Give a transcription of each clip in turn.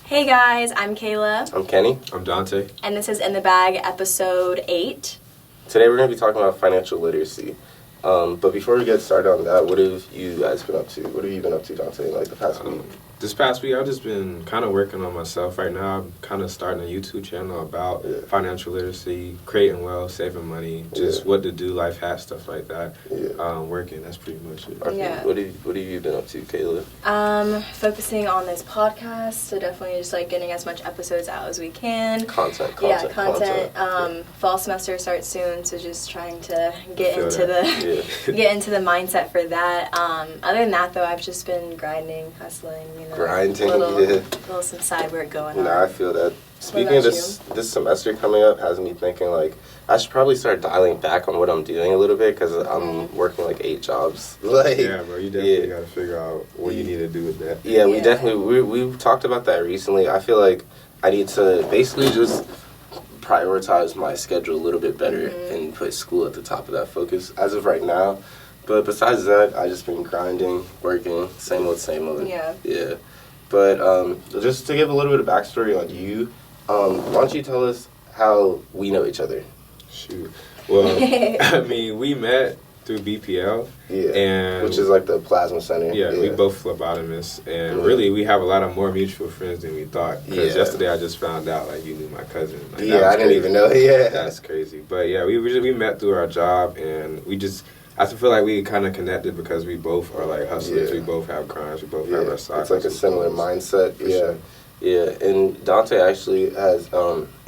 Hey guys, I'm Kayla. I'm Kenny. I'm Dante. And this is In the Bag, episode 8. Today we're going to be talking about financial literacy. But before we get started on that, what have you guys been up to? What have you been up to, Dante, like the past week? This past week, I've just been kind of working on myself right now. I'm kind of starting a YouTube channel about financial literacy, creating wealth, saving money, just what to do, life hack, stuff like that. Working, that's pretty much it. Okay. Yeah. What have you been up to, Kayla? Focusing on this podcast, so definitely just like getting as much episodes out as we can. Content. Fall semester starts soon, so just trying to get into the get into the mindset for that. Other than that, though, I've just been grinding, hustling, Grinding, little some side work going on. Nah, I feel that. Speaking of this semester coming up has me thinking, like, I should probably start dialing back on what I'm doing a little bit because I'm working, like, 8 jobs. Like, yeah, bro, you definitely got to figure out what you need to do with that. Yeah, we definitely, we've talked about that recently. I feel like I need to basically just prioritize my schedule a little bit better and put school at the top of that focus as of right now. But besides that, I just been grinding, working, same old. Yeah. But just to give a little bit of backstory on you, why don't you tell us how we know each other? Shoot. Well, I mean, we met through BPL. Yeah. And which is like the plasma center. Yeah, we both phlebotomists. And really, we have a lot of more mutual friends than we thought. Because yesterday I just found out, like, you knew my cousin. Like, I didn't even know. Yeah. That's crazy. But yeah, we met through our job, and I feel like we kind of connected because we both are like hustlers. We both have crimes. We both have our side. It's like a similar mindset. Sure. Yeah. And Dante actually has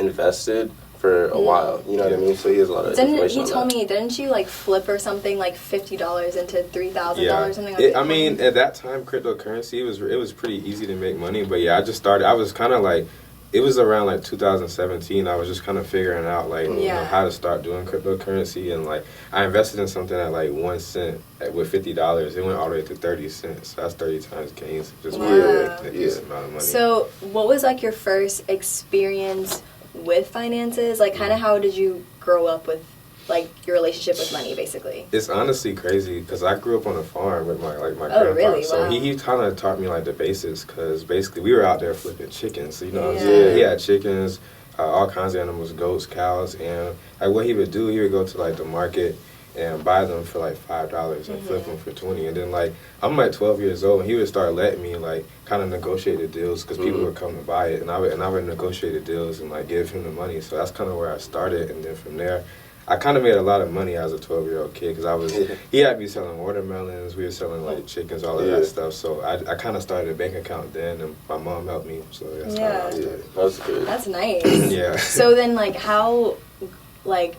invested for a while. You know what I mean? So he has a lot of information. He told me, didn't you like flip or something like $50 into $3,000 something like that? I mean, at that time, cryptocurrency it was pretty easy to make money. But yeah, I just started. I was kind of like. It was around like 2017. I was just kind of figuring out like how to start doing cryptocurrency, and like I invested in something at like 1 cent with $50. It went all the way to 30 cents. So that's 30 times gains. Just a decent amount of money. So what was like your first experience with finances? Like kind of how did you grow up with like your relationship with money, basically? It's honestly crazy because I grew up on a farm with my grandpa. Oh, really? So wow. he kind of taught me like the basics because basically we were out there flipping chickens. So, you know what I'm saying? He had chickens, all kinds of animals, goats, cows, and like what he would do, he would go to like the market and buy them for like $5 and flip them for 20. And then like I'm like 12 years old, and he would start letting me like kind of negotiate the deals because people would come to buy it, and I would negotiate the deals and like give him the money. So that's kind of where I started, and then from there. I kind of made a lot of money as a 12-year-old kid because he had me selling watermelons, we were selling like chickens, all of that stuff. So I kind of started a bank account then, and my mom helped me. So that's how I started. That's good. That's nice. Yeah. So then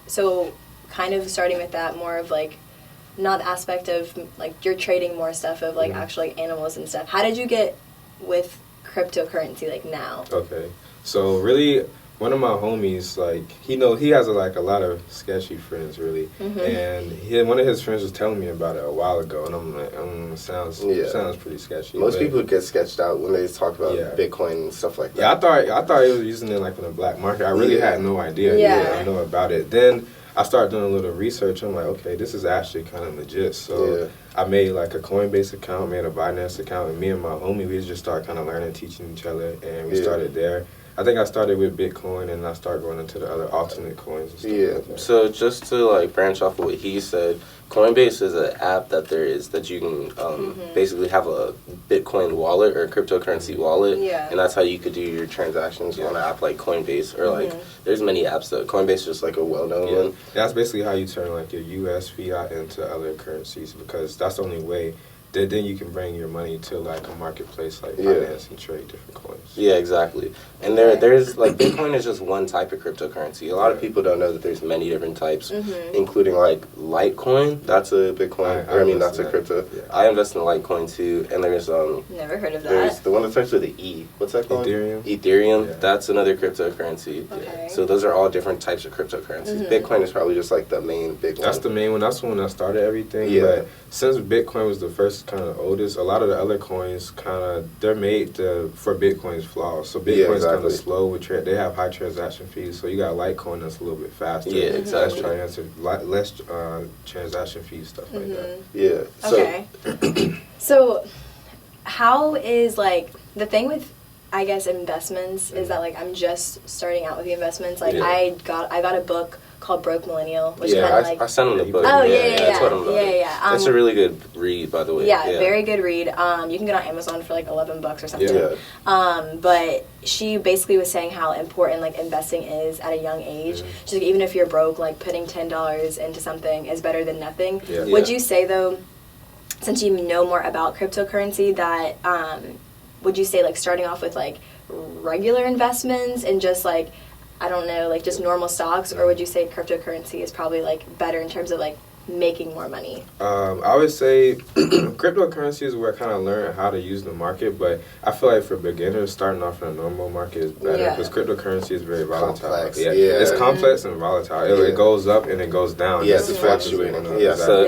so kind of starting with that more of like, not the aspect of like you're trading more stuff of like actual like animals and stuff. How did you get with cryptocurrency like now? Okay. So really, one of my homies, like, he has a lot of sketchy friends, really. And one of his friends was telling me about it a while ago, and I'm like, sounds pretty sketchy. Most people get sketched out when they talk about Bitcoin and stuff like that. Yeah, I thought he was using it like in the black market. I really had no idea. I know about it. Then I started doing a little research. I'm like, okay, this is actually kind of legit. So I made like a Coinbase account, made a Binance account, and me and my homie, we just started kind of learning, teaching each other, and we started there. I think I started with Bitcoin, and I started going into the other alternate coins and stuff like that. So just to like branch off of what he said, Coinbase is an app that you can basically have a Bitcoin wallet or a cryptocurrency wallet, and that's how you could do your transactions on an app like Coinbase or like there's many apps that Coinbase is just like a well-known one. That's basically how you turn like your U.S. fiat into other currencies because that's the only way. Then you can bring your money to like a marketplace like Binance and trade different coins. Yeah, exactly. And there's like Bitcoin is just one type of cryptocurrency. A lot of people don't know that there's many different types, including like Litecoin. That's a Bitcoin. That's a crypto. Yeah. I invest in Litecoin too. And there's never heard of that. There's the one that starts with the E. What's that called? Ethereum. Yeah. That's another cryptocurrency. Okay. So those are all different types of cryptocurrencies. Bitcoin is probably just like the main big one. That's the main one. That's the one that started everything. Yeah. But since Bitcoin was the first kind of oldest, a lot of the other coins they're made for Bitcoin's flaws. So Bitcoin's kind of slow with they have high transaction fees. So you got Litecoin that's a little bit faster. Yeah, exactly. Less transaction fees, stuff like that. Yeah. So, so how is like the thing with I guess investments is that like I'm just starting out with the investments. Like Yeah. I got a book called Broke Millennial, which yeah, kind of like I sent him the book. oh I told him about it. yeah. It's a really good read, by the way. Yeah, very good read. You can get on Amazon for like $11 or something. Yeah. But she basically was saying how important like investing is at a young age. She's like, even if you're broke, like putting $10 into something is better than nothing. Yeah. Would you say though, since you know more about cryptocurrency, that would you say like starting off with like regular investments and just like, I don't know, like just normal stocks, or would you say cryptocurrency is probably like better in terms of like making more money? I would say cryptocurrency is where I kind of learned how to use the market, but I feel like for beginners, starting off in a normal market is better because cryptocurrency is very volatile. Complex. Yeah, it's complex and volatile. It goes up and it goes down. Yeah, it's fluctuating. Yeah, exactly.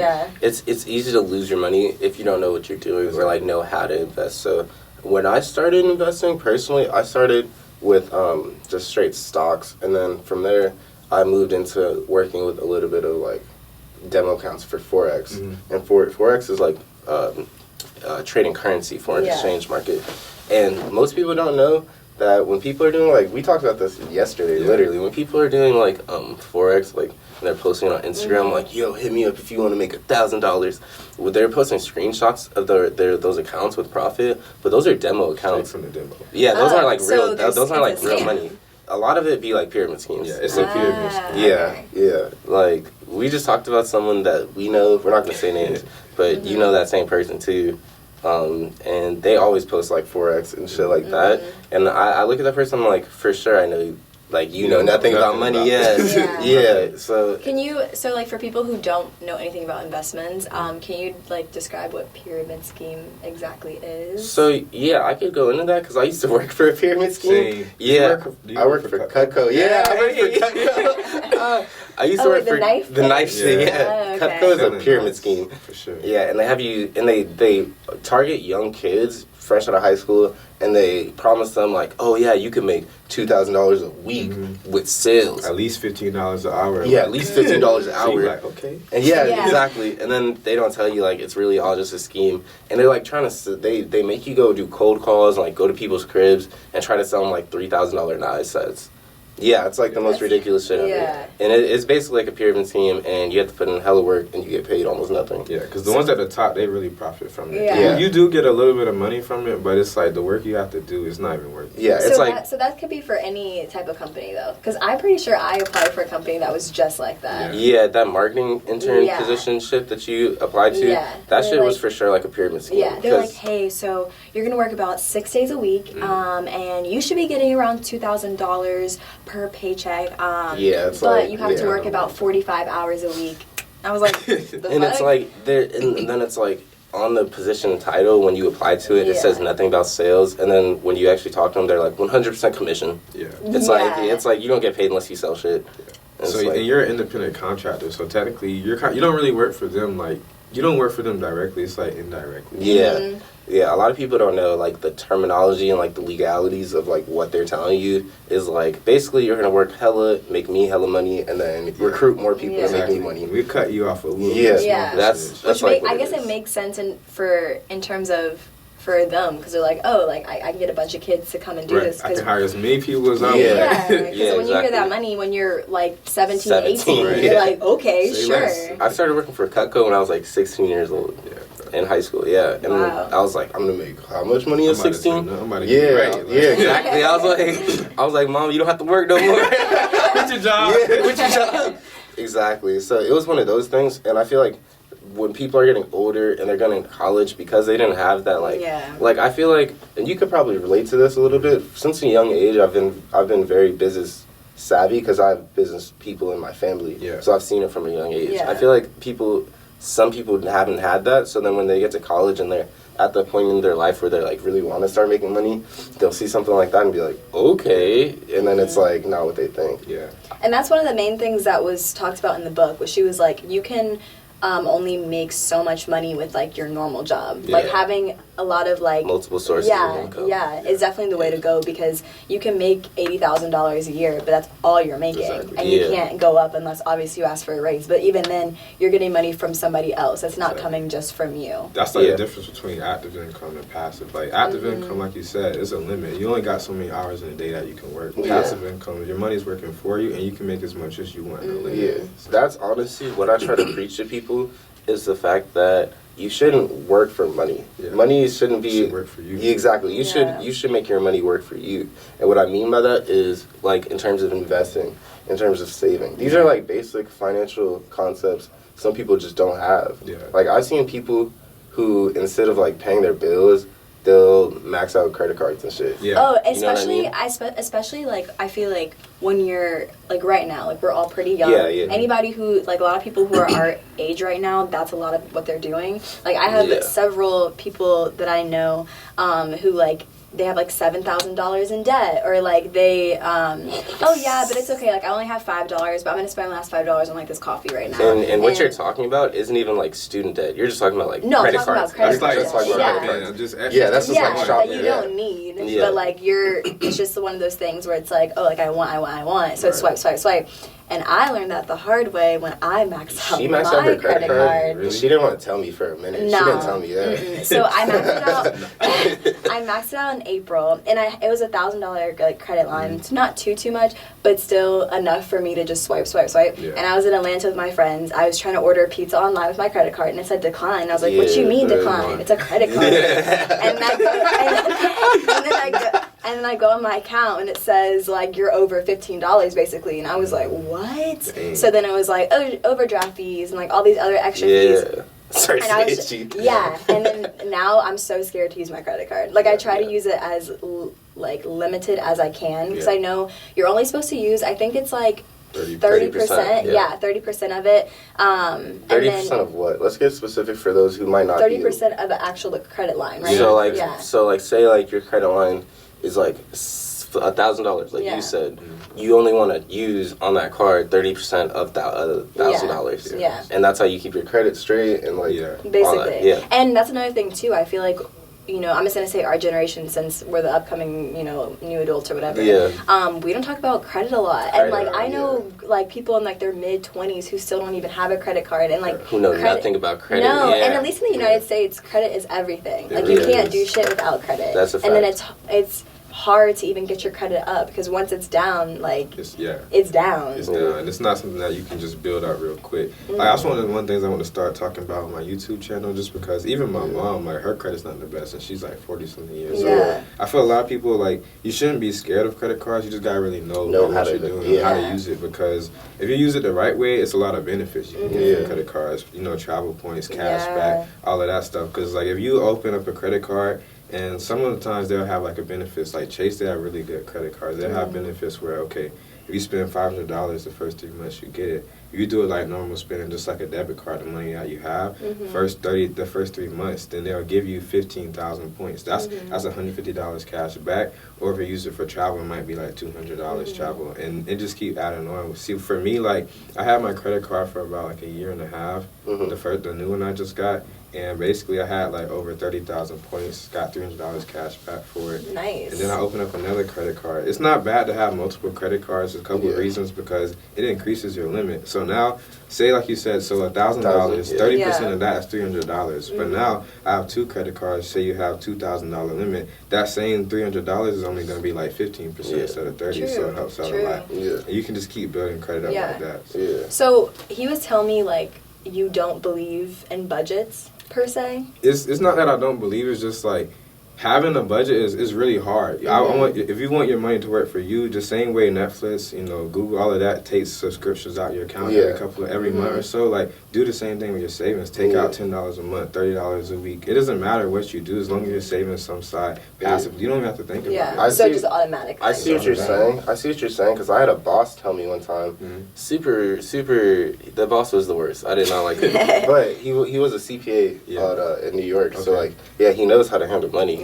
so it's easy to lose your money if you don't know what you're doing or like know how to invest. So when I started investing personally, I started with just straight stocks, and then from there I moved into working with a little bit of like demo accounts for Forex. And Forex is like trading currency, foreign exchange market. And most people don't know that when people are doing like, we talked about this yesterday, literally, when people are doing like Forex, like and they're posting on Instagram like, yo, hit me up if you want to make $1,000. Well, they're posting screenshots of those accounts with profit, but those are demo accounts. Straight from the demo. Yeah, those aren't like real. So Those aren't like real scam. money. A lot of it be like pyramid schemes. Yeah, it's a pyramid scheme. Yeah. Like we just talked about someone that we know. We're not gonna say names, but you know that same person too. And they always post like Forex and shit like that. And I look at that person, I'm like, for sure I know. Like, you know nothing about money. Yeah. So So like for people who don't know anything about investments, can you like describe what pyramid scheme exactly is? So yeah, I could go into that because I used to work for a pyramid scheme. Same. Yeah, I worked for Cutco. Yeah, I worked for Cutco. I used to work for the knife shit. Yeah, okay. Cutco is a pyramid scheme for sure. Yeah, and they have you, and they target young kids fresh out of high school, and they promise them like, oh yeah, you can make $2,000 a week with sales. At least $15 an hour. Yeah, at least $15 an hour. So you're like, okay. And yeah, exactly. And then they don't tell you like it's really all just a scheme. And they're like trying to they make you go do cold calls, and, like go to people's cribs and try to sell them like $3,000 knife sets. Yeah, it's like the most ridiculous shit ever. And it's basically like a pyramid scheme, and you have to put in hella work, and you get paid almost nothing. Yeah, because the ones at the top, they really profit from it. Yeah. You do get a little bit of money from it, but it's like the work you have to do is not even worth it. Yeah, it's like... So that could be for any type of company, though. Because I'm pretty sure I applied for a company that was just like that. Yeah, that marketing intern position shit that you applied to, that shit was for sure like a pyramid scheme. Yeah, they're like, hey, so you're going to work about 6 days a week, and you should be getting around $2,000 per paycheck. It's but like, you have to work about 45 hours a week. I was like, and it's like and then it's like on the position title when you apply to it, it says nothing about sales, and then when you actually talk to them, they're like 100% commission. Yeah, it's like you don't get paid unless you sell shit. So and you're an independent contractor, so technically you don't really work for them. Like you don't work for them directly. It's like indirectly. Yeah. Yeah, a lot of people don't know, like, the terminology and, like, the legalities of, like, what they're telling you is, like, basically you're going to work hella, make me hella money, and then recruit more people and make me money. We cut you off a little bit. Yeah. That's like I guess it makes sense in terms of for them, because they're like, oh, like, I can get a bunch of kids to come and do this. I can hire as many people as I want. Yeah, because when you hear that money when you're, like, 17 18, you're like, okay, sure. I started working for Cutco when I was, like, 16 years old. In high school, and I was like, I'm gonna make how much money at 16? Exactly. I was like, Mom, you don't have to work no more. Quit your job. Quit your job. Exactly. So it was one of those things, and I feel like when people are getting older and they're going to college because they didn't have that, like I feel like, and you could probably relate to this a little bit. Since a young age, I've been very business savvy because I have business people in my family. Yeah. So I've seen it from a young age. I feel like some people haven't had that, so then when they get to college and they're at the point in their life where they like really want to start making money, they'll see something like that and be like, okay, and then it's like not what they think. And that's one of the main things that was talked about in the book, was she was like, you can only make so much money with like your normal job. Yeah. Like having a lot of like multiple sources of income. Yeah, it's definitely the way to go, because you can make $80,000 a year, but that's all you're making. Exactly. And you can't go up unless obviously you ask for a raise. But even then, you're getting money from somebody else. That's not coming just from you. That's like the difference between active income and passive. Like active income, like you said, is a limit. You only got so many hours in a day that you can work. Passive income, your money's working for you, and you can make as much as you want. Yeah, that's honestly what I try to preach to people, is the fact that you shouldn't work for money. Yeah. Money shouldn't be should work for you. Exactly. You should make your money work for you. And what I mean by that is, like, in terms of investing, in terms of saving. These are like basic financial concepts some people just don't have. Yeah. Like, I've seen people who, instead of like paying their bills, they'll max out credit cards and shit. Yeah. Oh, especially you know what I mean? Especially like, I feel like when you're like right now, like we're all pretty young. Yeah, yeah. Anybody who, like, a lot of people who are our age right now, that's a lot of what they're doing. Like, I have several people that I know who like, they have like $7,000 in debt, or like they oh yeah, but it's okay, like I only have $5, but I'm gonna spend my last $5 on like this coffee right now. And what you're talking about isn't even like student debt. You're just talking about like credit cards. That's like that's credit cards. That's just like shopping. That you don't need, but like it's just one of those things where it's like, oh, like I want, so swipe. And I learned that the hard way when I maxed out my credit card. Really? She didn't want to tell me for a minute. No. She didn't tell me that. Mm-mm. So I maxed it out. I maxed it out in April, and it was $1,000 like credit line. It's not too much, but still enough for me to just swipe. Yeah. And I was in Atlanta with my friends. I was trying to order pizza online with my credit card, and it said decline. I was like, "What do you mean decline? It's a credit card." And then I go on my account, and it says, like, you're over $15, basically. And I was like, what? Dang. So then it was like, overdraft fees and, like, all these other extra fees. Yeah. And then now I'm so scared to use my credit card. Like, I try to use it as, like, limited as I can. Because I know you're only supposed to use, I think it's, like, 30%. Yeah, 30% of it. 30% of what? Let's get specific for those who might not 30% of the actual credit line, right? So, like, say, like, your credit line is like $1,000, like you said. You only want to use on that card 30% of $1,000. Yeah. And that's how you keep your credit straight and like basically. And that's another thing too. I feel like, you know, I'm just gonna say our generation, since we're the upcoming, you know, new adults or whatever. We don't talk about credit a lot, and like I know like people in like their mid-20s who still don't even have a credit card, and like who know nothing about credit. No, and at least in the United States, credit is everything. Like you can't do shit without credit. That's a fact. And then it's hard to even get your credit up, because once it's down, like it's down. It's down, and it's not something that you can just build out real quick. Like, that's one of the things I want to start talking about on my YouTube channel, just because even my mom, like, her credit's not the best, and she's like 40-something years old. I feel a lot of people, like, you shouldn't be scared of credit cards. You just gotta really know what you're doing and how to use it, because if you use it the right way, it's a lot of benefits you can get from credit cards. You know, travel points, cash back, all of that stuff. Because like if you open up a credit card, and some of the times they'll have like a benefits, like Chase, they have really good credit cards. They'll have benefits where, okay, if you spend $500 the first 3 months, you get it. If you do it like normal spending, just like a debit card, the money that you have, the first 3 months, then they'll give you 15,000 points. That's $150 cash back. Or if you use it for travel, it might be like $200 travel, and it just keep adding on. See, for me, like, I had my credit card for about like a year and a half. The new one I just got. And basically, I had like over 30,000 points, got $300 cash back for it. Nice. And then I opened up another credit card. It's not bad to have multiple credit cards. There's a couple of reasons, because it increases your limit. So now, say like you said, so $1,000, 30% of that is $300. But now I have 2 credit cards. Say you have $2,000 limit. That same $300 is only going to be like 15% instead of 30%. So it helps out a lot. And you can just keep building credit up like that. So he was telling me, like, you don't believe in budgets per se. It's not that I don't believe. It's just like having a budget is really hard. I want, if you want your money to work for you, the same way Netflix, you know, Google, all of that takes subscriptions out your account every month or so. Like, do the same thing with your savings. Take out $10 a month, $30 a week. It doesn't matter what you do as long as you're saving some side passive. You don't even have to think about it. So just automatic. I see what you're saying. Because I had a boss tell me one time, the boss was the worst. I did not like it. But he was a CPA out in New York. So, like, he knows how to handle money. He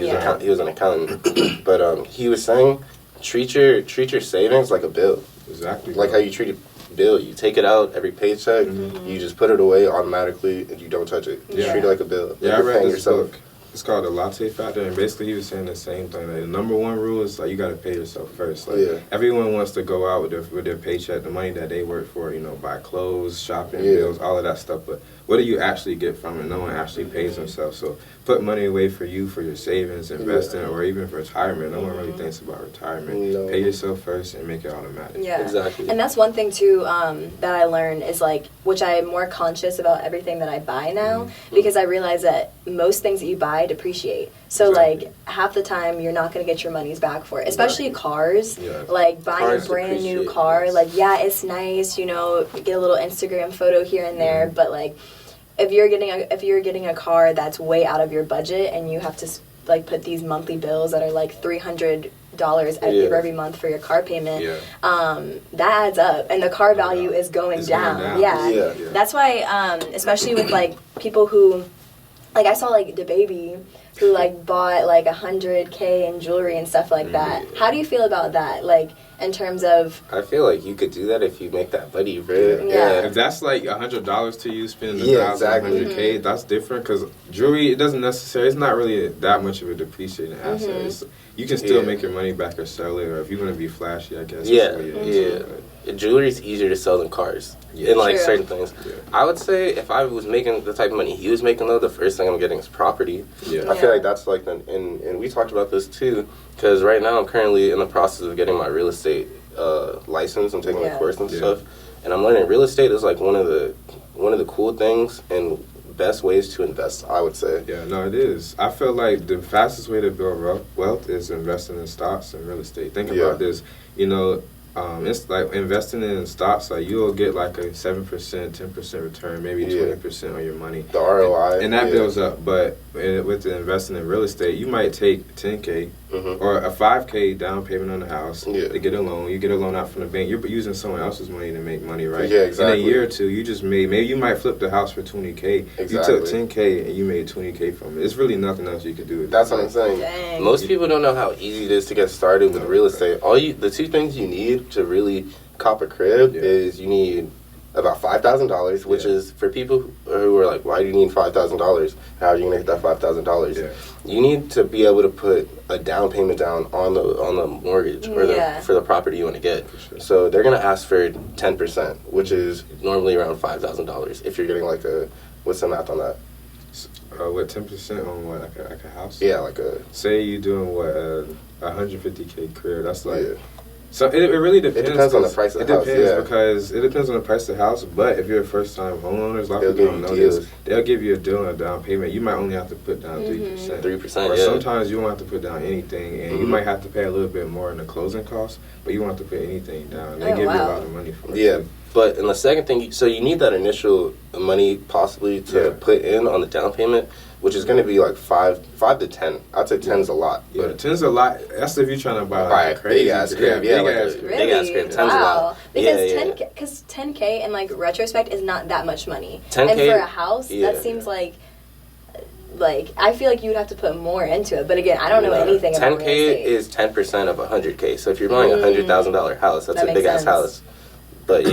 was an accountant. But he was saying, treat your savings like a bill. Exactly. Like how you treat bill. You take it out every paycheck, you just put it away automatically, and you don't touch it. You treat it like a bill. Yeah, like I read this book. It's called The Latte Factor, and basically he was saying the same thing. Like, the number one rule is like you got to pay yourself first. Like everyone wants to go out with their paycheck, the money that they work for, buy clothes, shopping, bills, all of that stuff. But what do you actually get from it? No one actually pays themselves. So put money away for you, for your savings, investing, or even for retirement. No one really thinks about retirement. No. Pay yourself first and make it automatic. Yeah, exactly. And that's one thing too that I learned is like, which I'm more conscious about everything that I buy now, because I realize that most things that you buy depreciate. So like half the time you're not going to get your money's back for it, especially cars. Yeah. Like buying cars a brand new car, like it's nice, get a little Instagram photo here and there, but like if you're getting a car that's way out of your budget and you have to like put these monthly bills that are like $300 every month for your car payment, that adds up, and the car value is going down. Yeah. That's why, especially with like people who, like I saw like the baby who like bought like $100K in jewelry and stuff like that. How do you feel about that? Like in terms of, I feel like you could do that if you make that money, right? Yeah. If that's like $100 to you, spending $1,000, that's different. Because jewelry, it's not really that much of a depreciating asset. You can still make your money back or sell it, or if you want to be flashy, I guess. Jewelry is easier to sell than cars in like certain things. I would say if I was making the type of money he was making, though, the first thing I'm getting is property. I feel like that's like and we talked about this too, because right now I'm currently in the process of getting my real estate license. I'm taking a course and stuff, and I'm learning real estate is like one of the cool things and best ways to invest, I would say. Yeah, no, it is. I feel like the fastest way to build wealth is investing in stocks and real estate. Think about this, it's like investing in stocks, like you'll get like a 7%, 10% return, maybe 20% on your money. The ROI. And that builds up. But with the investing in real estate, you might take $10K or a $5K down payment on the house to get a loan. You get a loan out from the bank. You're using someone else's money to make money, right? Yeah, exactly. In a year or two, you just maybe you might flip the house for $20K. Exactly. You took $10K and you made $20K from it. It's really nothing else you could do with That's what I'm saying. Dang. Most people don't know how easy it is to get started with real estate. The two things you need to really cop a crib is you need about $5,000, which is for people who are like, why do you need $5,000? How are you gonna get that $5,000? You need to be able to put a down payment down on the mortgage or for the property you want to get. So they're gonna ask for 10%, which is normally around $5,000. If you're getting like what's the math on that? What, 10% on what, like a house? Yeah, like say you're doing what, 150K crib. That's like. So it really depends. It depends on the price of the house. It depends because it depends on the price of the house. But if you're a first-time homeowner, a lot of people don't know this. They'll give you a deal on a down payment. You might only have to put down 3%. 3%, Or sometimes you won't have to put down anything, and you might have to pay a little bit more in the closing costs, but you won't have to put anything down. They give you a lot of money for it. Yeah. But in the second thing, so you need that initial money possibly to put in on the down payment, which is going to be like 5 to 10. I'd say 10's a lot. Yeah, 10's a lot. That's if you're trying to buy a crazy big ass crib. Yeah, like a big ass crib. 10's a lot. Because 10K in like retrospect is not that much money. 10K, and for a house, that seems like I feel like you would have to put more into it. But again, I don't know anything about real estate. 10K is 10% of 100K. So if you're buying a $100,000 house, that's a big ass house. But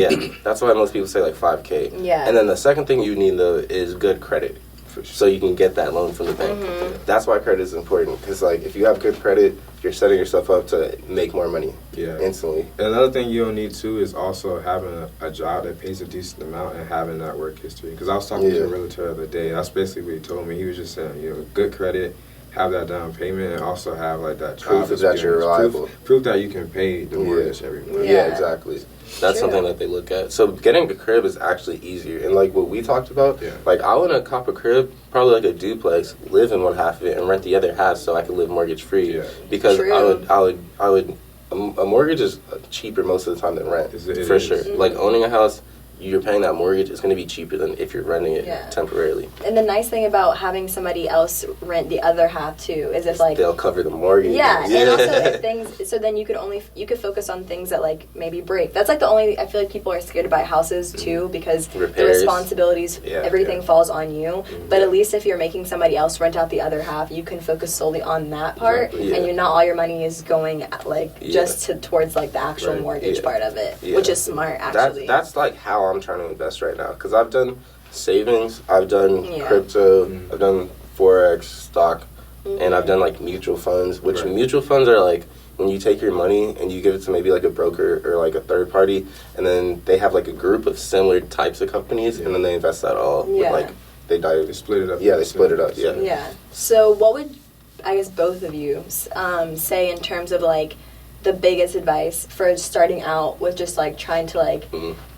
that's why most people say like 5K. Yeah. And then the second thing you need though is good credit. So you can get that loan from the bank. That's why credit is important, because like if you have good credit, you're setting yourself up to make more money instantly. And another thing you'll need too is also having a job that pays a decent amount and having that work history. Because I was talking to a realtor the other day. That's basically what he told me. He was just saying, good credit, have that down payment, and also have like that job proof that you're reliable. Proof that you can pay the mortgage every month. Yeah, exactly. That's something that they look at. So getting a crib is actually easier. And like what we talked about, like I want to cop a crib, probably like a duplex, live in one half of it and rent the other half so I can live mortgage free. Yeah. Because I would a mortgage is cheaper most of the time than rent, for sure. Like owning a house you're paying that mortgage, it's going to be cheaper than if you're renting it temporarily. And the nice thing about having somebody else rent the other half too is if like they'll cover the mortgage. Yeah, and also if things, so then you could focus on things that like maybe break. That's like the only, I feel like people are scared to buy houses too because Repairs. the responsibilities, everything falls on you. But at least if you're making somebody else rent out the other half, you can focus solely on that part, and you're not all your money is going like just towards like the actual mortgage part of it, which is smart actually. That's like how I'm trying to invest right now, because I've done savings, I've done crypto, I've done forex, stock, and I've done like mutual funds, which mutual funds are like when you take your money and you give it to maybe like a broker or like a third party, and then they have like a group of similar types of companies, and then they invest that all with like they split it up. Yeah, they split it up. Yeah. So what would, I guess, both of you say in terms of like the biggest advice for starting out with just like trying to like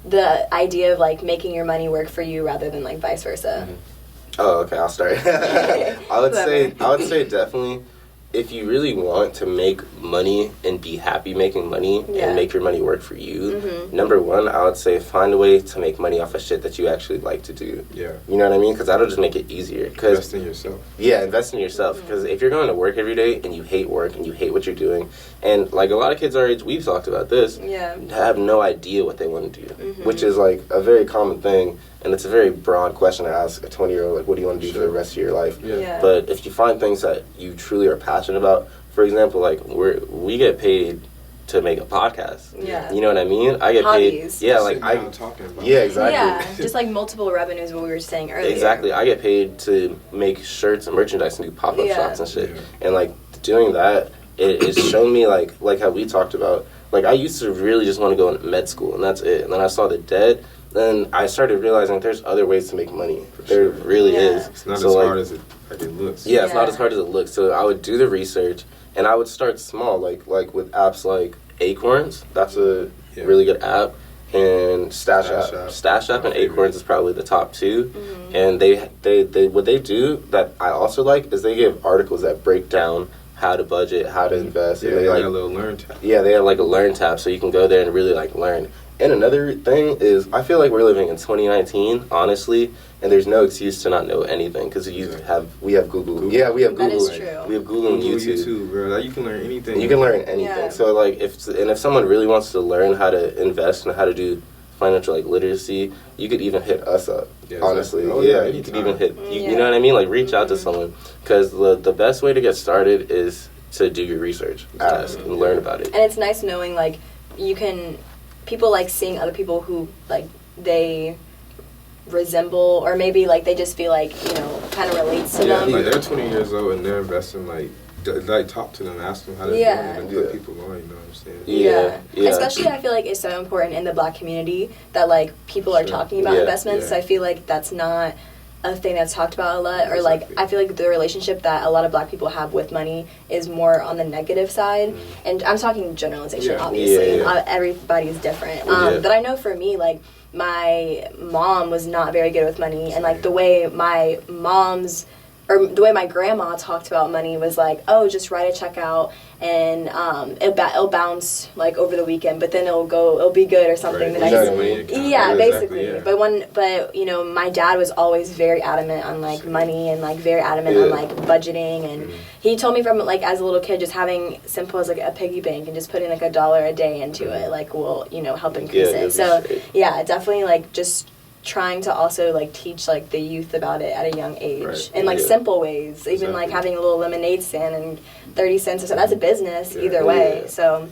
the idea of like making your money work for you rather than like vice versa? Oh, okay, I'll start. I would say definitely, if you really want to make money and be happy making money and make your money work for you, number one, I would say find a way to make money off of shit that you actually like to do. Yeah. You know what I mean? Because that'll just make it easier. Invest in yourself. Yeah, invest in yourself. Because if you're going to work every day and you hate work and you hate what you're doing, and like a lot of kids our age, we've talked about this, have no idea what they want to do, which is like a very common thing. And it's a very broad question to ask a 20-year-old, like, what do you want to do for the rest of your life? But if you find things that you truly are passionate about, for example, like, we get paid to make a podcast. You know what I mean? I get paid. Yeah, like, talking about. Yeah, exactly. Yeah, just like multiple revenues, what we were saying earlier. Exactly. I get paid to make shirts and merchandise and do pop-up shops and shit. And, like, doing that, it's shown me, like how we talked about, like, I used to really just want to go in med school, and that's it. And then I saw the debt. Then I started realizing there's other ways to make money. There really is. It's not as hard as it looks. Yeah, it's not as hard as it looks. So I would do the research, and I would start small, like with apps like Acorns. That's a really good app. And Stash App and Acorns is probably the top two. And they what they do that I also like is they give articles that break down how to budget, how to invest. Yeah, and they have a little learn tab. Yeah, they have like a learn tab, so you can go there and really like learn. And another thing is, I feel like we're living in 2019, honestly, and there's no excuse to not know anything because we have Google. Yeah, we have Google. That is true. We have Google and YouTube. Bro. Like, you can learn anything. You can learn anything. Yeah. So like, if someone really wants to learn how to invest and how to do financial like literacy, you could even hit us up. Yeah, honestly, exactly. You could even hit. You know what I mean? Like, reach out to someone, because the best way to get started is to do your research, ask and learn about it. And it's nice knowing like you can. People like seeing other people who like they resemble, or maybe like they just feel like, you know, kind of relates to them. Like they're 20 years old and they're investing, like talk to them, ask them how to do it, and put people on, you know what I'm saying? Yeah. Especially I feel like it's so important in the Black community that like people are talking about investments. So I feel like that's not a thing that's talked about a lot, or like I feel like the relationship that a lot of Black people have with money is more on the negative side. And I'm talking generalization, obviously. Everybody's different. But I know for me, like my mom was not very good with money, and like the way my grandma talked about money was like, oh, just write a check out and it'll bounce like over the weekend, but then it'll be good or something the next week. Yeah, basically. But you know, my dad was always very adamant on like money and like very adamant on like budgeting, and he told me from like as a little kid, just having simple as like a piggy bank and just putting like $1 a day into it like will, you know, help increase it. So definitely like just trying to also like teach like the youth about it at a young age in like simple ways, even like having a little lemonade stand and 30 cents or something. That's a business either way. So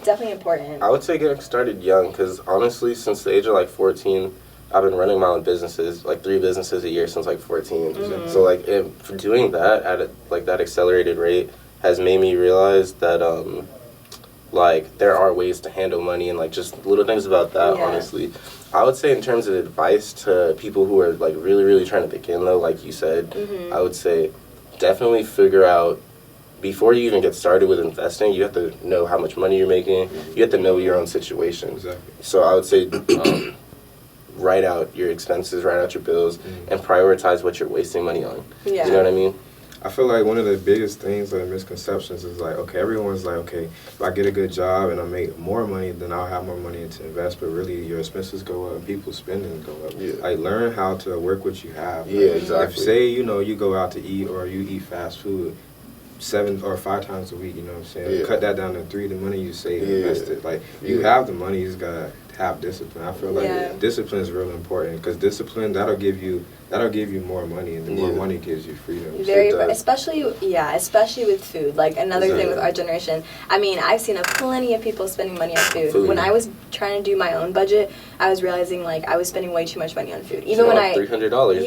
definitely important. I would say getting started young, because honestly, since the age of like 14, I've been running my own businesses, like 3 businesses a year since like 14. So like for doing that at like that accelerated rate has made me realize that like there are ways to handle money, and like just little things about that. Honestly, I would say in terms of advice to people who are like really, really trying to begin though, like you said, I would say definitely figure out, before you even get started with investing, you have to know how much money you're making. You have to know your own situation. Exactly. So I would say write out your expenses, write out your bills, and prioritize what you're wasting money on. You know what I mean? I feel like one of the biggest things or misconceptions is like, okay, everyone's like, okay, if I get a good job and I make more money, then I'll have more money to invest. But really, your expenses go up and people's spending go up. Yeah. Like, learn how to work what you have. Yeah, Like, exactly. If, say, you go out to eat or you eat fast food 7 or 5 times a week, you know what I'm saying? Yeah. Cut that down to 3, the money you save and invest it. Like, you Yeah. have the money, you just gotta have discipline. I feel like discipline is real important because discipline, that'll give you more money, and the more money gives you freedom. Very, especially with food. Like, another thing with our generation, I mean, I've seen plenty of people spending money on food. When I was trying to do my own budget, I was realizing, like, I was spending way too much money on food. Even when $300.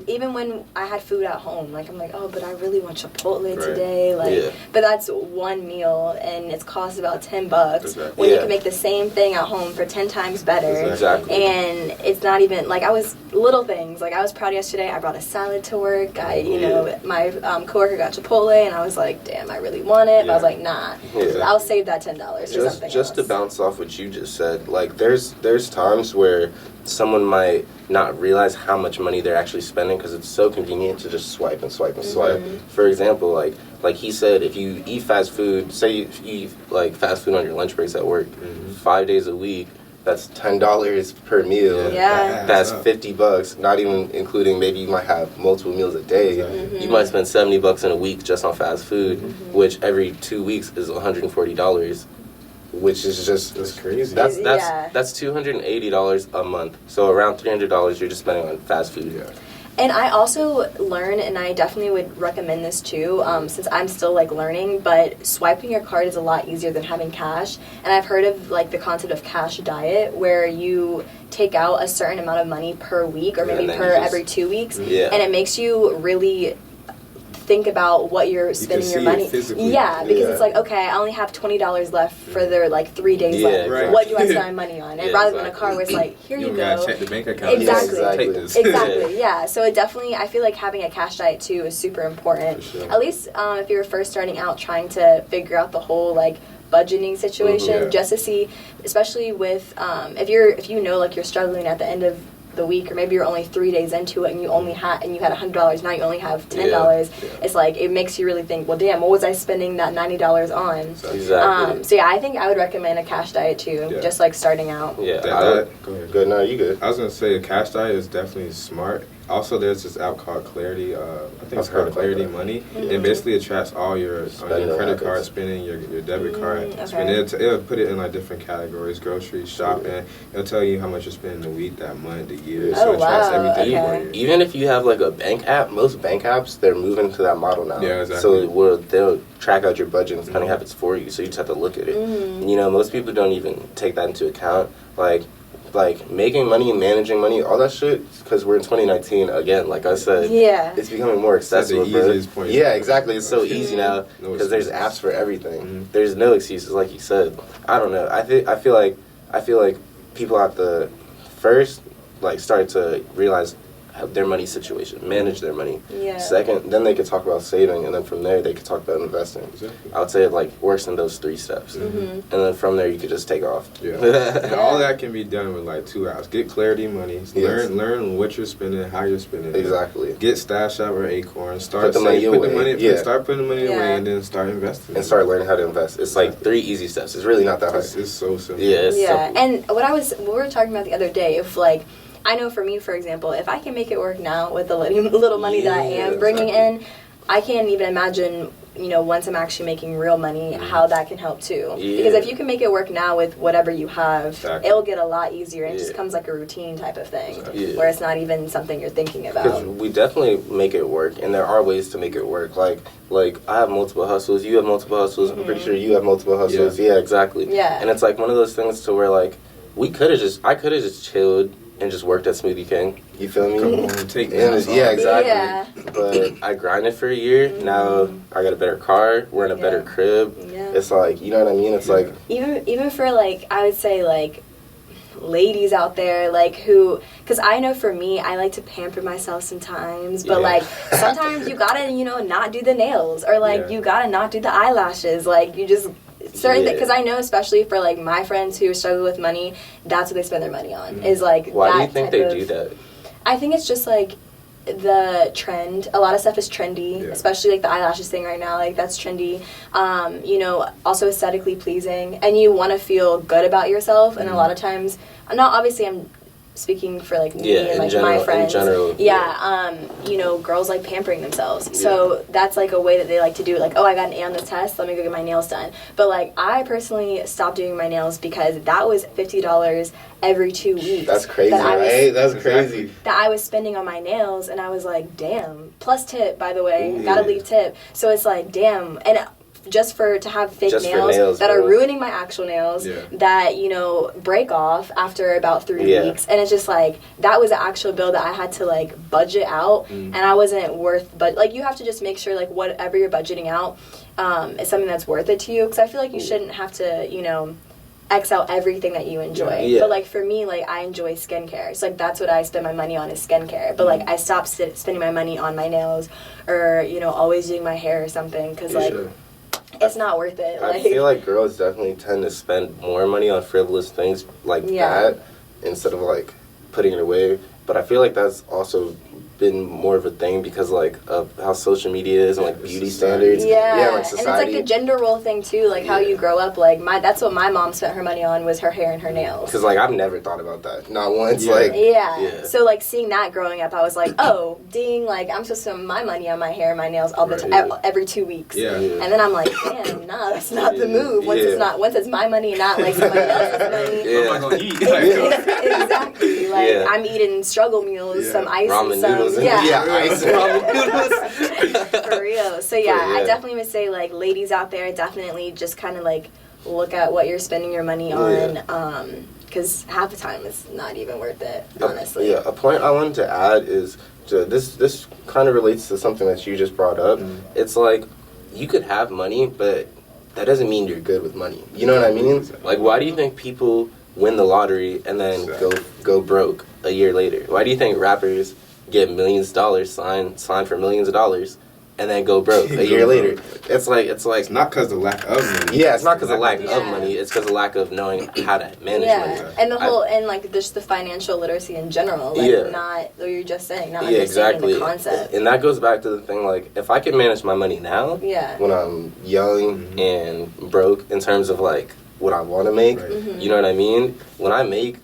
Even when I had food at home, like, I'm like, oh, but I really want Chipotle today, like, but that's one meal, and it's cost about $10 when you can make the same thing at home for 10 times better. Exactly. And it's not even, like, I was little things. Like, I was proud yesterday. I brought a salad to work. My coworker got Chipotle, and I was like, damn, I really want it. But I was like, nah, I'll save that $10 for something else. Just to bounce off what you just said, like, there's times where someone might not realize how much money they're actually spending because it's so convenient to just swipe and swipe and swipe. For example, like he said, if you eat fast food, say you eat like fast food on your lunch breaks at work, 5 days a week, that's $10 per meal. Yeah. That's $50, not even including maybe you might have multiple meals a day. You might spend $70 in a week just on fast food, which every 2 weeks is $140. Which is just crazy. That's $280 a month. So around $300 you're just spending on fast food. Yeah. And I also learn, and I definitely would recommend this too, since I'm still like learning, but swiping your card is a lot easier than having cash. And I've heard of like the concept of cash diet, where you take out a certain amount of money per week or maybe every 2 weeks, and it makes you really think about what you're spending your money. Because it's like, okay, I only have $20 left for their like 3 days left. Right. What do I spend my money on? And rather than a car where it's like, here you go. Gotta check the bank account. Exactly. Exactly. Yeah. So it definitely, I feel like having a cash diet too is super important. Sure. At least if you're first starting out trying to figure out the whole like budgeting situation, just to see, especially with if you know like you're struggling at the end of the week, or maybe you're only 3 days into it and you had $100, now you only have $10. It's like, it makes you really think, well, damn, what was I spending that $90 on? Exactly. So yeah, I think I would recommend a cash diet too, just like starting out. Go ahead. Good. No, you good. I was gonna say a cash diet is definitely smart. Also, there's this app called Clarity. I think it's called Clarity Money. It basically attracts all your credit card spending, your debit card spending. It'll put it in like different categories: groceries, shopping. It'll tell you how much you're spending a week, that month, the year. So it tracks everything for you. Even if you have like a bank app, most bank apps, they're moving to that model now. Yeah, exactly. So they'll track out your budget and spending habits for you. So you just have to look at it. You know, most people don't even take that into account. Like making money and managing money, all that shit, because we're in 2019, again, like I said, it's becoming more accessible. That's the easiest point. Yeah, exactly. It's so easy now because there's apps for everything. There's no excuses, like you said. I don't know. I feel like people have to first like start to realize their money situation, manage their money. Second, then they could talk about saving, and then from there they could talk about investing. Exactly. I would say it like works in those 3 steps, and then from there you could just take off. And all that can be done with like 2 hours. Get Clarity Money. Learn what you're spending, how you're spending. Exactly. Get Stash App or Acorn. Start putting the money away, and then start investing. And start learning how to invest. It's like 3 easy steps. It's really not that hard. It's so simple. Yeah. Simple. And what we were talking about the other day, if like, I know for me, for example, if I can make it work now with the little money that I am bringing in, I can't even imagine, once I'm actually making real money, how that can help too. Because if you can make it work now with whatever you have, it'll get a lot easier, and it just becomes like a routine type of thing, where it's not even something you're thinking about. Because we definitely make it work, and there are ways to make it work. Like I have multiple hustles, you have multiple hustles, I'm pretty sure you have multiple hustles. Yeah, exactly. Yeah. And it's like one of those things to where like, I could have just chilled and just worked at Smoothie King. You feel me? Come on, take that. Yeah, exactly. Yeah. But I grinded for a year. Now I got a better car. We're in a better crib. Yeah. It's like, you know what I mean? It's like even for like, I would say like ladies out there like who, because I know for me, I like to pamper myself sometimes, but like sometimes you gotta not do the nails, or like you gotta not do the eyelashes, like you just certain because I know, especially for like my friends who struggle with money, that's what they spend their money on. Is like, why do you think they do that? I think it's just like, the trend. A lot of stuff is trendy, especially like the eyelashes thing right now. Like that's trendy. You know, also aesthetically pleasing, and you want to feel good about yourself. And a lot of times, not obviously, I'm speaking for like me and like my friends. In general, you know, girls like pampering themselves. So that's like a way that they like to do it. Like, oh, I got an A on this test, let me go get my nails done. But like, I personally stopped doing my nails because that was $50 every 2 weeks. That's crazy, right? That's crazy. That I was spending on my nails, and I was like, damn. Plus tip, by the way. Gotta leave tip. So it's like, damn. And just to have fake nails that are ruining my actual nails that, you know, break off after about 3 weeks. And it's just like, that was an actual bill that I had to like budget out, and I wasn't worth, but like you have to just make sure like whatever you're budgeting out is something that's worth it to you, because I feel like you shouldn't have to, you know, X out everything that you enjoy. But like for me, like I enjoy skincare, so like that's what I spend my money on is skincare. But like I stopped spending my money on my nails or, you know, always doing my hair or something, because like it's not worth it. I feel like girls definitely tend to spend more money on frivolous things like that instead of like putting it away. But I feel like that's also been more of a thing because like of how social media is and like beauty standards. Like society. And it's like the gender role thing too, like how you grow up. Like that's what my mom spent her money on, was her hair and her nails. Because like I've never thought about that, not once. So like seeing that growing up, I was like, oh ding, like I'm supposed to spend my money on my hair and my nails all the time, every 2 weeks. And then I'm like, damn, nah, that's not the move. Once it's my money, not like somebody else's money. What am I gonna eat? Exactly. Like I'm eating struggle meals, some ice, ramen some noodles. Ice ramen noodles. For real. So I definitely would say like ladies out there, definitely just kind of like look at what you're spending your money on, because half the time it's not even worth it, honestly. A point I wanted to add is this kind of relates to something that you just brought up. It's like you could have money, but that doesn't mean you're good with money. You know what I mean? Like, why do you think people win the lottery and then go broke a year later? Why do you think rappers get millions of dollars signed for millions of dollars and then go broke a year later? It's like it's not because of lack of money. It's not because of lack of money. It's because of lack of knowing how to manage money. And the whole and like just the financial literacy in general, like not what you're just saying, not understanding the concept. And that goes back to the thing, like if I can manage my money now, when I'm young and broke in terms of like what I want to make, you know what I mean? When I make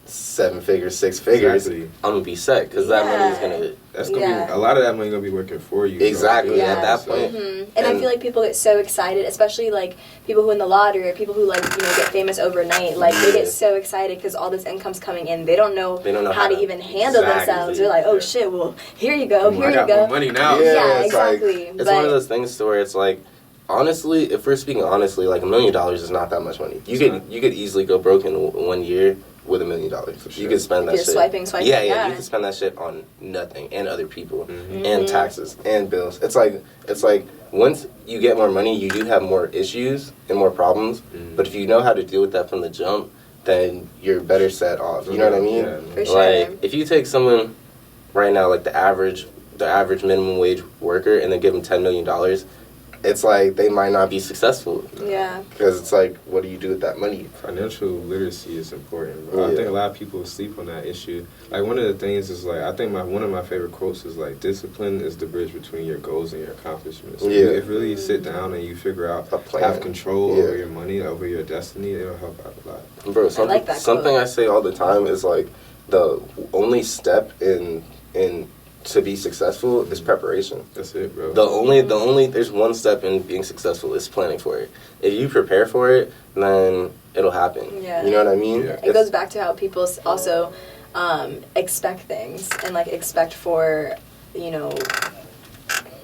7 figures, 6 figures, I'm gonna be set because that money's gonna be a lot of that money gonna be working for you. Exactly at that point. And I feel like people get so excited, especially like people who win the lottery or people who like get famous overnight. Like they get so excited because all this income's coming in. They don't know how to even handle themselves. They're like, oh shit, well here you go, I got more money now. Exactly. It's one of those things where it's like, honestly, if we're speaking honestly, like $1 million is not that much money. You could easily go broke in 1 year with $1 million. You could spend that shit. Swiping. Yeah. You could spend that shit on nothing and other people and taxes and bills. It's like once you get more money, you do have more issues and more problems. But if you know how to deal with that from the jump, then you're better set off. You know what I mean? Yeah. For sure. Like if you take someone right now, like the average minimum wage worker, and then give them $10 million. It's like they might not be successful. Yeah. Because it's like, what do you do with that money? Financial literacy is important, bro. I think a lot of people sleep on that issue. Like, one of the things is, like, I think one of my favorite quotes is, like, discipline is the bridge between your goals and your accomplishments. If really you sit down and you figure out, have control over your money, over your destiny, it'll help out a lot. Bro, something I say all the time is, like, the only step in to be successful is preparation. That's it, bro. The only there's one step in being successful is planning for it. If you prepare for it, then it'll happen. Yeah. You know what I mean? Yeah. It goes back to how people also expect things and like expect for,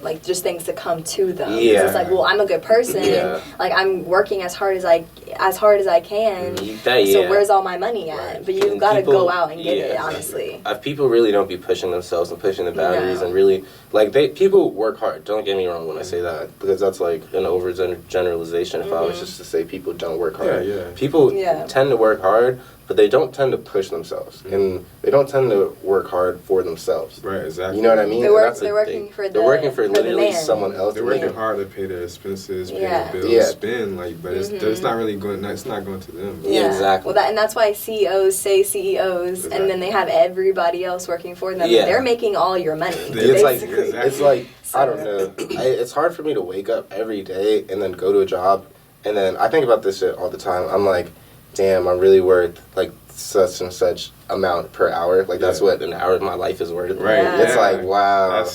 like just things to come to them. Yeah. It's like, well, I'm a good person. Yeah. Like I'm working as hard as I can. So where's all my money at? Right. But you've got to go out and get it. Honestly, people really don't be pushing themselves and pushing the boundaries and really like people work hard. Don't get me wrong when I say that, because that's like an overgeneralization. If I was just to say people don't work hard, people tend to work hard, but but they don't tend to push themselves, and they don't tend to work hard for themselves. Right, exactly. You know what I mean? They're working for they're working for the literally man. someone else. They're working hard to pay their expenses, pay Yeah. their bills, Yeah. spend, but it's not really going. It's not going to them. Yeah, exactly. Well, and that's why CEOs say CEOs, Exactly. and then they have everybody else working for them. Yeah. They're making all your money. It's like basically. it's like I don't know. It's hard for me to wake up every day and then go to a job, and then I think about this shit all the time. I'm like, damn, I'm really worth like such and such amount per hour. Like that's what an hour of my life is worth. Right. Yeah. It's like wow.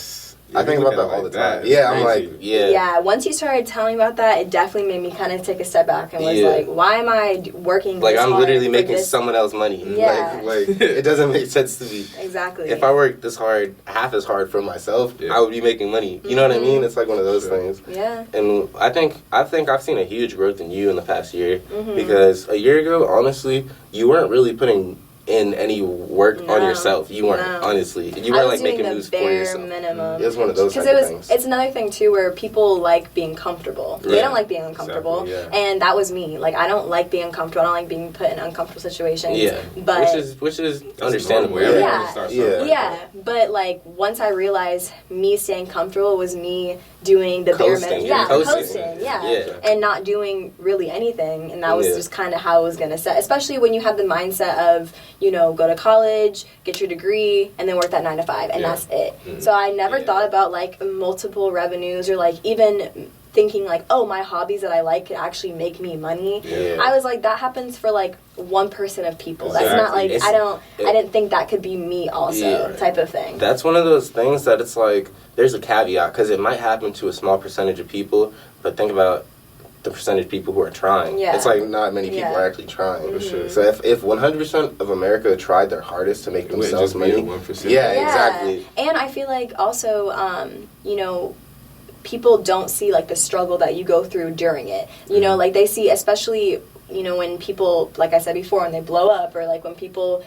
I think about that all the time. Yeah, I'm like, Yeah, once you started telling about that, it definitely made me kind of take a step back and was like, why am I working like this I'm hard literally for making this? someone else money. Yeah. Like it doesn't make sense to me. Exactly. If I worked this hard, half as hard for myself, I would be making money. You know what I mean? It's like one of those things. Yeah. And I think I've seen a huge growth in you in the past year because a year ago, honestly, you weren't really putting in any work on yourself. You weren't, honestly. You weren't like making moves for yourself. Minimum. It was one of those Because type of things. it's another thing too where people like being comfortable. They don't like being uncomfortable. Exactly, And that was me. Like I don't like being uncomfortable. I don't like being put in uncomfortable situations. Yeah. But which is understandable. Yeah. But like once I realized me staying comfortable was me doing the bare minimum. Yeah, coasting. Yeah. And not doing really anything. And that was just kind of how it was gonna set. Especially when you have the mindset of, you know, go to college, get your degree, and then work that 9 to 5, and that's it. So I never thought about like multiple revenues or like even thinking like, oh, my hobbies that I like could actually make me money. I was like, that happens for like 1% of people. That's not like I didn't think that could be me also type of thing. That's one of those things that it's like there's a caveat because it might happen to a small percentage of people, but think about the percentage of people who are trying. It's like not many people are actually trying. For sure. So if 100% of America tried their hardest to make themselves money, 1%. Exactly. And I feel like also, you know, people don't see like the struggle that you go through during it. You know, like they see, especially, you know, when people, like I said before, when they blow up, or like when people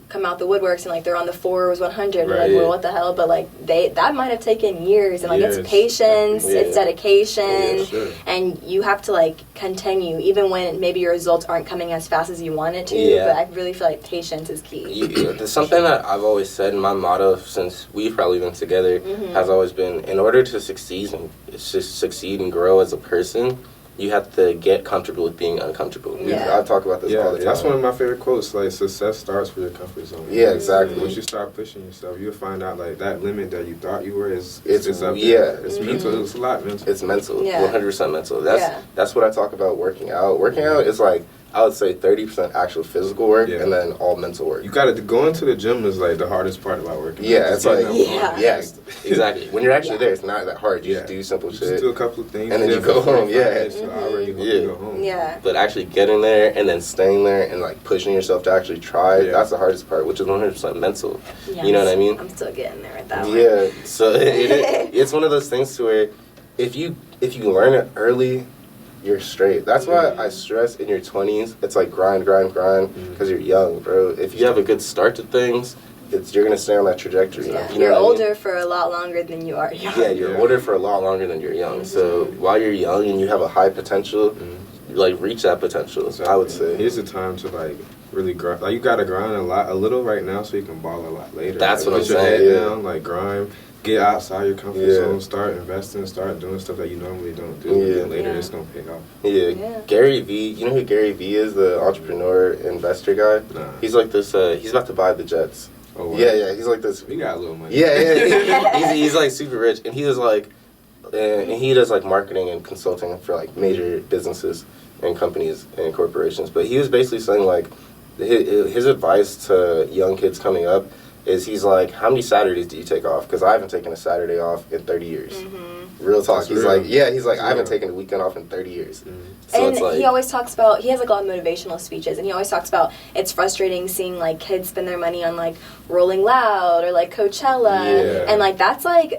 come out the woodworks and like they're on the Forbes 100, like, well, what the hell? But like that might have taken years, and like it's patience, it's dedication, and you have to like continue even when maybe your results aren't coming as fast as you want it to. But I really feel like patience is key. There's something that I've always said, and my motto since we've probably been together has always been: in order to succeed and grow as a person, you have to get comfortable with being uncomfortable. I talk about this all the time. That's one of my favorite quotes. Like, success starts with your comfort zone. Yeah, exactly. Once you start pushing yourself, you'll find out like that limit that you thought you were is up there. It's mental. It's a lot mental. It's mental. 100% mental. That's what I talk about working out. Working out is like, I would say 30% actual physical work and then all mental work. You gotta go into the gym is like the hardest part about working. It's like exactly. When you're actually there, it's not that hard. You just do simple shit. Just do a couple of things, and then you go home. You go home. But actually getting there and then staying there and like pushing yourself to actually try, that's the hardest part, which is 100% mental. You know what I mean? I'm still getting there with that one. Yeah. So it's one of those things to where if you learn it early, you're straight. That's why I stress in your 20s, it's like grind, because you're young, bro. If you have a good start to things, you're going to stay on that trajectory. Yeah. You know you're older for a lot longer than you are young. Yeah, you're older for a lot longer than you're young. So while you're young and you have a high potential, like reach that potential, I would say. Here's the time to like really grind. Like you got to grind a little right now so you can ball a lot later. That's what I'm saying. Put your head down, like grind. Get outside your comfort zone, start investing, start doing stuff that you normally don't do. And later it's going to pay off. Gary Vee, you know who Gary Vee is, the entrepreneur, investor guy? Nah. He's like this, he's about to buy the Jets. Oh, wow. Yeah, he's like this. He got a little money. He's like super rich. And he was like, and he does like marketing and consulting for like major businesses and companies and corporations. But he was basically saying like, his advice to young kids coming up is he's like, how many Saturdays do you take off? Because I haven't taken a Saturday off in 30 years. Real talk. That's he's real. like, I haven't taken a weekend off in 30 years. So and it's like, he always talks about, he has like a lot of motivational speeches, and he always talks about it's frustrating seeing like kids spend their money on like Rolling Loud or like Coachella. And like that's like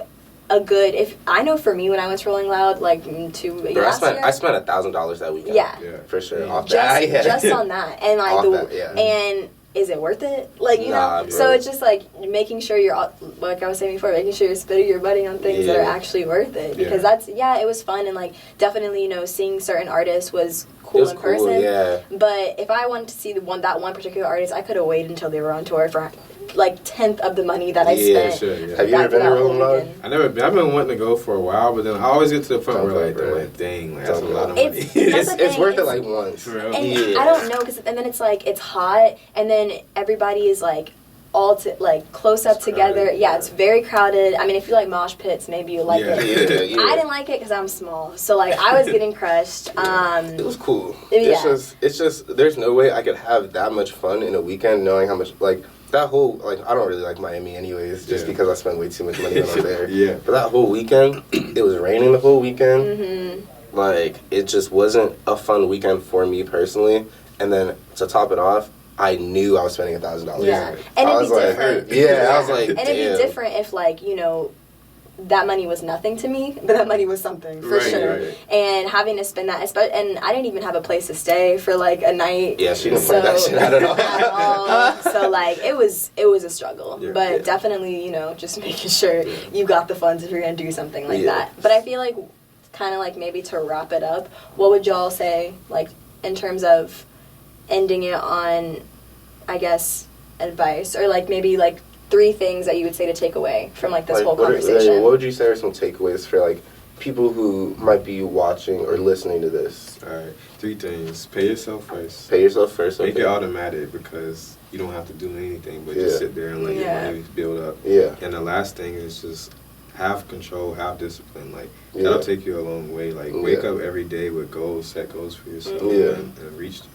a good, if I know for me when I went to Rolling Loud like I spent $1,000 that weekend. Yeah. For sure. Off just, that. Just on that. And like and is it worth it? Like, you know? So it's just like making sure you're, like I was saying before, making sure you're spending your money on things that are actually worth it. Because that's, it was fun. And like definitely, you know, seeing certain artists was cool in person. Yeah. But if I wanted to see that one particular artist, I could have waited until they were on tour for like 10th of the money that I spent. Sure, yeah. Have you ever been to Rolling Loud? I've been wanting to go for a while, but then I always get to the point where like, dang, like, that's a lot of money. It's worth it like once. And I don't know, and then it's like, it's hot, and then everybody is like, all close up together. Yeah, it's very crowded. I mean, if you like mosh pits, maybe you like it. Yeah. I didn't like it because I'm small, so like I was getting crushed. It was cool. Yeah. It's just there's no way I could have that much fun in a weekend knowing how much like that whole I don't really like Miami anyways just because I spend way too much money when I'm there. Yeah. But that whole weekend, it was raining the whole weekend. Mm-hmm. Like it just wasn't a fun weekend for me personally. And then to top it off, I knew I was spending $1,000. Yeah, and it'd be different. I was like, and it'd be different if, like, you know, that money was nothing to me, but that money was something for sure. Right. And having to spend that, and I didn't even have a place to stay for like a night. Yeah, she didn't play that shit out at all. So like it was a struggle, but definitely, you know, just making sure you got the funds if you're gonna do something like that. But I feel like, kind of like maybe to wrap it up, what would y'all say, like, in terms of ending it on, I guess, advice, or like maybe like 3 things that you would say to take away from like this whole conversation? What would you say are some takeaways for like people who might be watching or listening to this? All right, 3 things. Pay yourself first. Pay yourself first. Make it automatic because you don't have to do anything but just sit there and let your money build up. Yeah. And the last thing is just have control, have discipline. Like that'll take you a long way. Like wake up every day with goals, set goals for yourself, and reach them.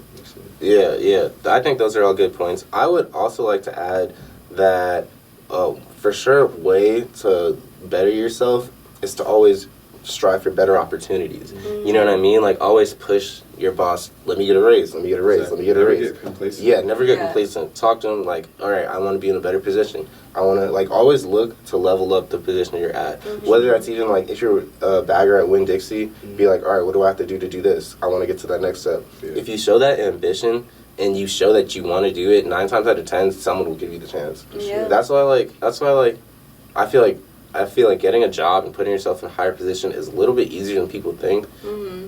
Yeah. I think those are all good points. I would also like to add that for sure, way to better yourself is to always strive for better opportunities. You know what I mean? Like always push your boss. Let me get a raise. Let me get a raise. Let me get a raise. Never get complacent. Yeah, never get complacent. Talk to them like, all right, I want to be in a better position. I want to like always look to level up the position you're at. Whether that's even like if you're a bagger at Winn-Dixie, be like, all right, what do I have to do to do this? I want to get to that next step. Yeah. If you show that ambition and you show that you want to do it, 9 times out of 10, someone will give you the chance. Yeah. That's why I feel like getting a job and putting yourself in a higher position is a little bit easier than people think,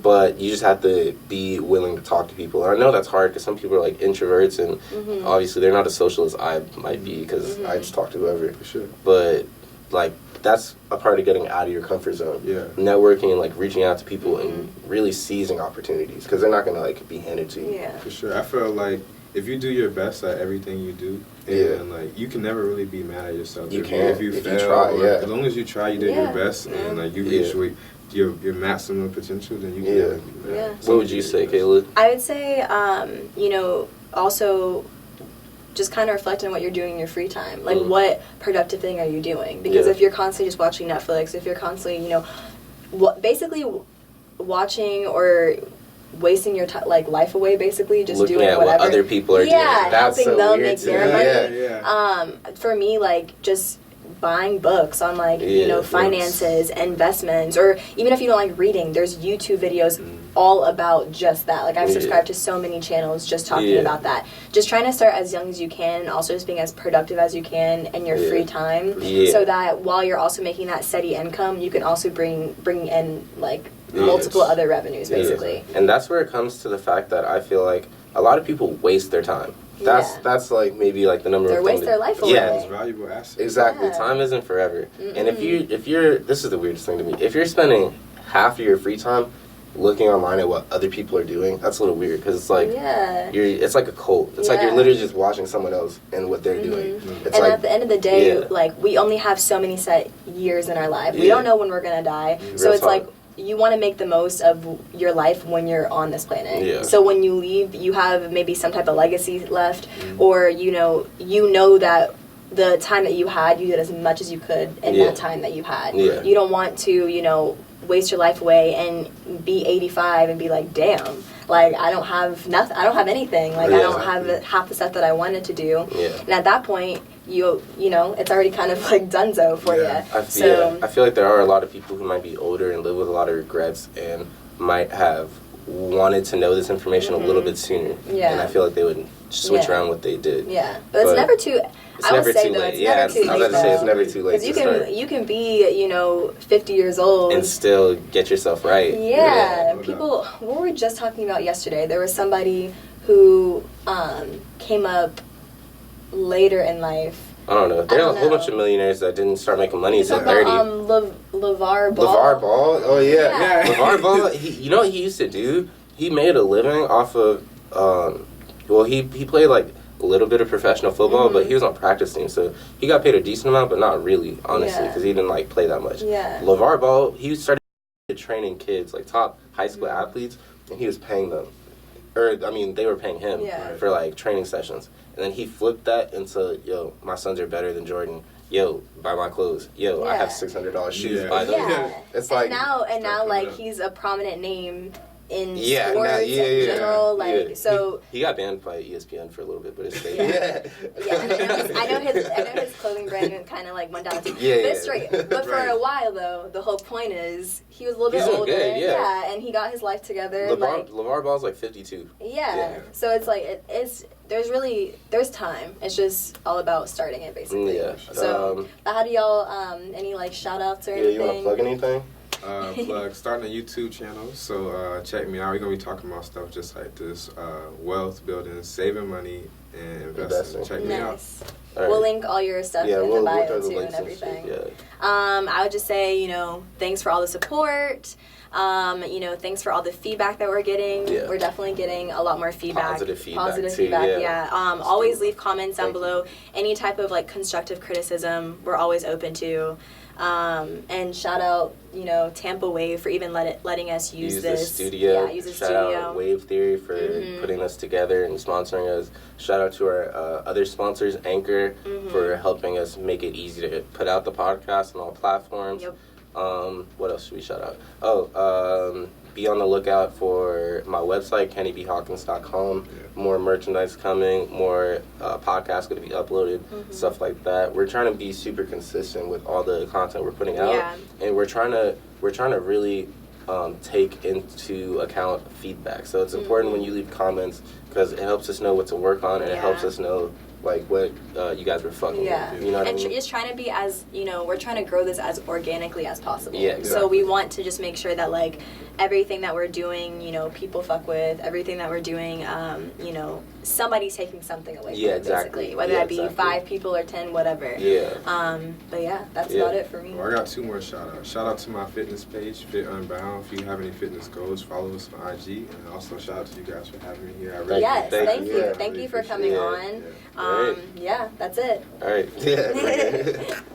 but you just have to be willing to talk to people. And I know that's hard because some people are like introverts, and obviously they're not as social as I might be because I just talk to whoever. For sure. But like that's a part of getting out of your comfort zone. Yeah. Networking and like reaching out to people and really seizing opportunities because they're not gonna like be handed to you. Yeah. For sure. I feel like if you do your best at everything you do, and like you can never really be mad at yourself. You can't. If you fail, you try, as long as you try, you did your best, and like you reach your maximum potential, then you can never be mad. Yeah. What would you say, Kayla? I would say, you know, also just kind of reflect on what you're doing in your free time. Like, what productive thing are you doing? Because if you're constantly just watching Netflix, if you're constantly, you know, basically watching or wasting your life away, basically just looking doing at whatever what other people are doing. That's helping so them weird make their money. Yeah. For me, like, just buying books on like you know, finances, investments, or even if you don't like reading, there's YouTube videos all about just that. Like I've subscribed to so many channels just talking about that. Just trying to start as young as you can, and also just being as productive as you can in your free time, so that while you're also making that steady income, you can also bring in like multiple other revenues, basically. And that's where it comes to the fact that I feel like a lot of people waste their time. That's like maybe like the number one thing. They waste their life away. It's a valuable asset. Exactly. Time isn't forever. And if you're this is the weirdest thing to me. If you're spending half of your free time looking online at what other people are doing, that's a little weird because it's like it's like a cult. It's like you're literally just watching someone else and what they're doing. It's and like, at the end of the day, like we only have so many set years in our life. We don't know when we're gonna die. So it's like you want to make the most of your life when you're on this planet. Yeah. So when you leave, you have maybe some type of legacy left, or you know that the time that you had, you did as much as you could in that time that you had. Yeah. You don't want to, you know, waste your life away and be 85 and be like, damn, like I don't have nothing, I don't have anything, like I don't have half the stuff that I wanted to do. Yeah. And at that point, you know, it's already kind of like donezo for you. I feel like there are a lot of people who might be older and live with a lot of regrets and might have wanted to know this information a little bit sooner. Yeah. And I feel like they would switch around what they did. Yeah, but it's never too. It's never too late. Yeah, I was about to say it's never too late. Because you can be 50 years old and still get yourself right. Yeah, people. What were we just talking about yesterday? There was somebody who came up later in life. I don't know. There's a whole bunch of millionaires that didn't start making money until 30. LeVar Ball. LeVar Ball? Oh, yeah. Yeah. LeVar Ball, you know what he used to do? He made a living off of, he played like a little bit of professional football, but he was on practice team, so he got paid a decent amount, but not really, honestly, because he didn't like play that much. Yeah. LeVar Ball, he started training kids, like top high school athletes, and he was paying them. They were paying him for like training sessions. And then he flipped that into, my sons are better than Jordan. Yo, buy my clothes. Yo, I have $600 shoes. Buy them. Yeah. It's like and now like he's a prominent name in sports in general. So he got banned by ESPN for a little bit, but it's great. I know his clothing brand kind of like went down. Straight. But for a while though, the whole point is he was a little bit older. Good, and he got his life together. LeVar Ball's like 52. Yeah. So it's like there's time. It's just all about starting it basically. Yeah. So how do y'all any like shout outs or anything? You want to plug anything? Starting a YouTube channel, so check me out. We're going to be talking about stuff just like this, wealth building, saving money, and investing. Check me out. Right. We'll link all your stuff in the bio too and everything. I would just say, thanks for all the support. Thanks for all the feedback that we're getting. Yeah. We're definitely getting a lot more feedback. Positive feedback, yeah. Always leave comments down below. Any type of like constructive criticism, we're always open to. And shout out, Tampa Wave for even letting us use this. The studio. Yeah, use the shout studio. Out Wave Theory for putting us together and sponsoring us. Shout out to our other sponsors, Anchor, for helping us make it easy to put out the podcast on all platforms. Yep. What else should we shout out? Be on the lookout for my website, kennybhawkins.com. More merchandise coming, more podcasts going to be uploaded, stuff like that. We're trying to be super consistent with all the content we're putting out, and we're trying to really take into account feedback. So it's important when you leave comments because it helps us know what to work on, and it helps us know like what you guys were fucking with. You know what I mean? Just trying to be as, we're trying to grow this as organically as possible. Yeah, exactly. So we want to just make sure that like everything that we're doing, people fuck with, everything that we're doing, somebody's taking something away from it, basically. Whether that be 5 people or 10, whatever. Yeah. But yeah, that's about it for me. Well, I got 2 more shout outs. Shout out to my fitness page, Fit Unbound. If you have any fitness goals, follow us on IG. And also shout out to you guys for having me here. Thank you. Thank you for coming on. Yeah, that's it. All right. Yeah.